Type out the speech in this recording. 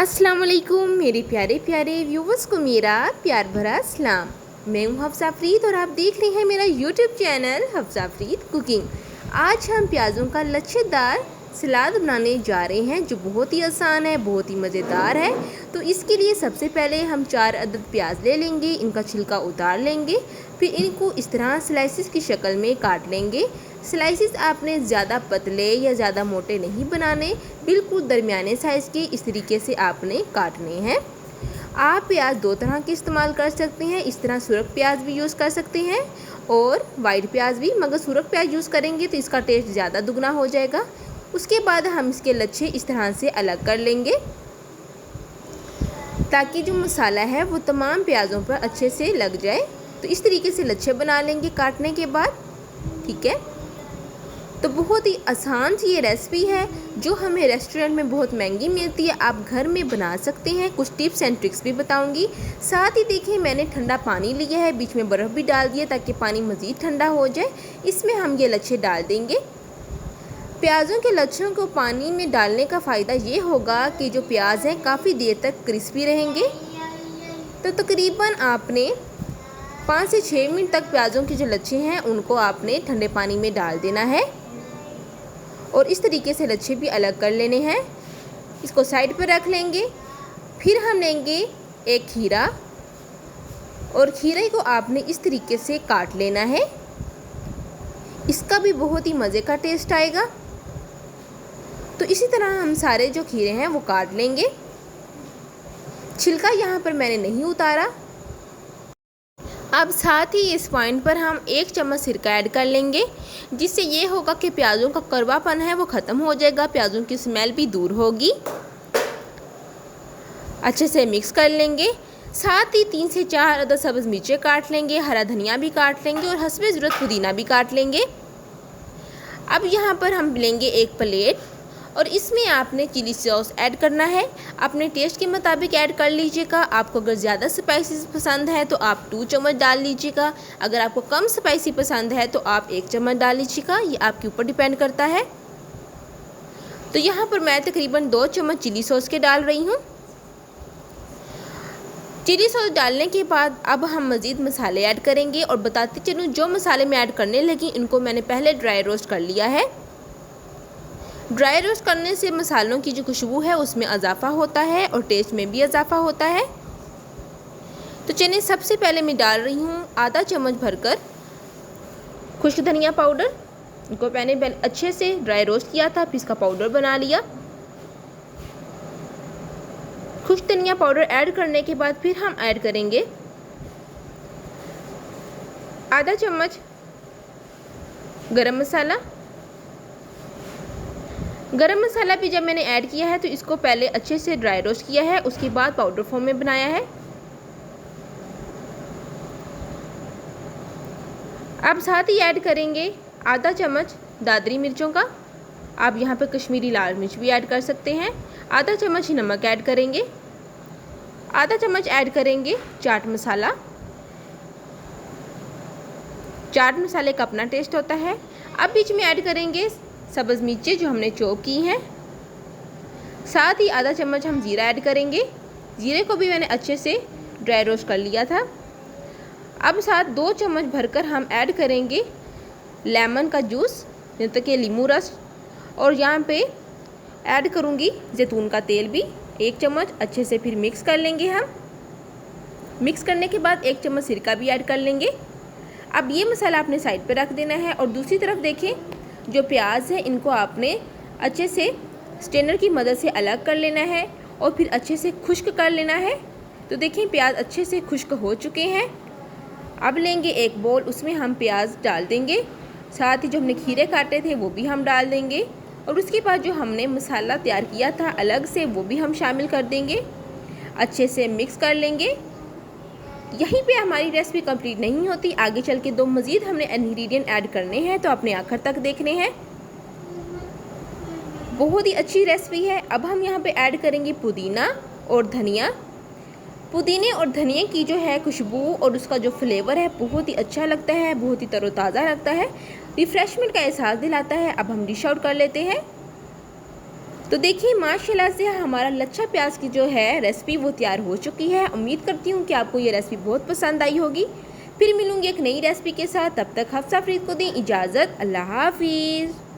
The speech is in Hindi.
अस्सलाम वालेकुम मेरे प्यारे प्यारे व्यूवर्स को मेरा प्यार भरा सलाम। मैं हूँ हफ्सा फरीद और आप देख रहे हैं मेरा YouTube channel Hafsa Farid cooking. आज हम प्याज़ों का लच्छेदार सलाद बनाने जा रहे हैं जो बहुत ही आसान है, बहुत ही मज़ेदार है। तो इसके लिए सबसे पहले हम 4 अदद प्याज ले लेंगे, इनका छिलका उतार लेंगे, फिर इनको इस तरह स्लाइसिस की शक्ल में काट लेंगे। स्लाइसिस आपने ज़्यादा पतले या ज़्यादा मोटे नहीं बनाने, बिल्कुल दरमियाने साइज़ के इस तरीके से आपने काटने हैं। आप प्याज 2 तरह के इस्तेमाल कर सकते हैं, इस तरह सुरख प्याज भी यूज़ कर सकते हैं और वाइट प्याज भी, मगर सुरख प्याज यूज़ करेंगे तो इसका टेस्ट ज़्यादा दुगना हो जाएगा। उसके बाद हम इसके लच्छे इस तरह से अलग कर लेंगे ताकि जो मसाला है वो तमाम प्याज़ों पर अच्छे से लग जाए। तो इस तरीके से लच्छे बना लेंगे काटने के बाद, ठीक है। तो बहुत ही आसान सी ये रेसिपी है जो हमें रेस्टोरेंट में बहुत महंगी मिलती है, आप घर में बना सकते हैं। कुछ टिप्स एंड ट्रिक्स भी बताऊंगी। साथ ही देखिए मैंने ठंडा पानी लिया है, बीच में बर्फ़ भी डाल दिया ताकि पानी मज़ीद ठंडा हो जाए। इसमें हम ये लच्छे डाल देंगे। प्याज़ों के लच्छों को पानी में डालने का फ़ायदा ये होगा कि जो प्याज हैं काफ़ी देर तक क्रिस्पी रहेंगे। तो तकरीबन आपने 5 से 6 मिनट तक प्याज़ों के जो लच्छे हैं उनको आपने ठंडे पानी में डाल देना है और इस तरीके से लच्छे भी अलग कर लेने हैं। इसको साइड पर रख लेंगे। फिर हम लेंगे एक खीरा और खीरे को आपने इस तरीके से काट लेना है, इसका भी बहुत ही मज़े का टेस्ट आएगा। तो इसी तरह हम सारे जो खीरे हैं वो काट लेंगे। छिलका यहाँ पर मैंने नहीं उतारा। अब साथ ही इस पॉइंट पर हम 1 चम्मच सिरका ऐड कर लेंगे, जिससे ये होगा कि प्याज़ों का कड़वापन है वो ख़त्म हो जाएगा, प्याज़ों की स्मेल भी दूर होगी। अच्छे से मिक्स कर लेंगे। साथ ही 3 से 4 अदद सब्ज़ मिर्चें काट लेंगे, हरा धनिया भी काट लेंगे और हस्बे ज़रूरत पुदीना भी काट लेंगे। अब यहाँ पर हम लेंगे एक प्लेट और इसमें आपने चिली सॉस ऐड करना है। अपने टेस्ट के मुताबिक ऐड कर लीजिएगा। आपको अगर ज़्यादा स्पाइसी पसंद है तो आप 2 चम्मच डाल लीजिएगा, अगर आपको कम स्पाइसी पसंद है तो आप 1 चम्मच डाल लीजिएगा, ये आपके ऊपर डिपेंड करता है। तो यहाँ पर मैं तकरीबन 2 चम्मच चिली सॉस के डाल रही हूँ। चिली सॉस डालने के बाद अब हम मज़ीद मसाले ऐड करेंगे और बताते चलूँ जो मसाले मैं ऐड करने लगी इनको मैंने पहले ड्राई रोस्ट कर लिया है। ड्राई रोस्ट करने से मसालों की जो खुशबू है उसमें इजाफ़ा होता है और टेस्ट में भी इजाफ़ा होता है। तो चलिए सबसे पहले मैं डाल रही हूँ आधा चम्मच भरकर खुश्क धनिया पाउडर। इनको मैंने अच्छे से ड्राई रोस्ट किया था, फिर इसका पाउडर बना लिया। खुश्क धनिया पाउडर ऐड करने के बाद फिर हम ऐड करेंगे आधा चम्मच गरम मसाला। गरम मसाला भी जब मैंने ऐड किया है तो इसको पहले अच्छे से ड्राई रोस्ट किया है, उसके बाद पाउडर फॉर्म में बनाया है। अब साथ ही ऐड करेंगे आधा चम्मच दादरी मिर्चों का, आप यहाँ पे कश्मीरी लाल मिर्च भी ऐड कर सकते हैं। आधा चम्मच नमक ऐड करेंगे, आधा चम्मच ऐड करेंगे चाट मसाला। चाट मसाले का अपना टेस्ट होता है। अब बीच में ऐड करेंगे सब्ज़ मिर्चें जो हमने चॉप की हैं। साथ ही आधा चम्मच हम ज़ीरा ऐड करेंगे, ज़ीरे को भी मैंने अच्छे से ड्राई रोस्ट कर लिया था। अब साथ 2 चम्मच भरकर हम ऐड करेंगे लेमन का जूस, मतलब कि नींबू रस, और यहाँ पे ऐड करूँगी जैतून का तेल भी 1 चम्मच। अच्छे से फिर मिक्स कर लेंगे हम। मिक्स करने के बाद 1 चम्मच सिरका भी ऐड कर लेंगे। अब ये मसाला आपने साइड पे रख देना है और दूसरी तरफ देखें जो प्याज है इनको आपने अच्छे से स्ट्रेनर की मदद से अलग कर लेना है और फिर अच्छे से खुश्क कर लेना है। तो देखें प्याज अच्छे से खुश्क हो चुके हैं। अब लेंगे एक बोल, उसमें हम प्याज डाल देंगे, साथ ही जो हमने खीरे काटे थे वो भी हम डाल देंगे और उसके बाद जो हमने मसाला तैयार किया था अलग से वो भी हम शामिल कर देंगे। अच्छे से मिक्स कर लेंगे। यहीं पे हमारी रेसिपी कंप्लीट नहीं होती, आगे चल के 2 मज़ीद हमने इंग्रेडिएंट ऐड करने हैं, तो अपने आखिर तक देखने हैं। बहुत ही अच्छी रेसिपी है। अब हम यहाँ पे ऐड करेंगे पुदीना और धनिया। पुदीने और धनिया की जो है खुशबू और उसका जो फ्लेवर है बहुत ही अच्छा लगता है, बहुत ही तरोताज़ा लगता है, रिफ़्रेशमेंट का एहसास दिलाता है। अब हम डिश आउट कर लेते हैं। तो देखिए माशाल्लाह से हमारा लच्छा प्याज की जो है रेसिपी वो तैयार हो चुकी है। उम्मीद करती हूँ कि आपको ये रेसिपी बहुत पसंद आई होगी। फिर मिलूँगी एक नई रेसिपी के साथ, तब तक हफ्सा फरीद को दें इजाज़त। अल्लाह हाफिज़।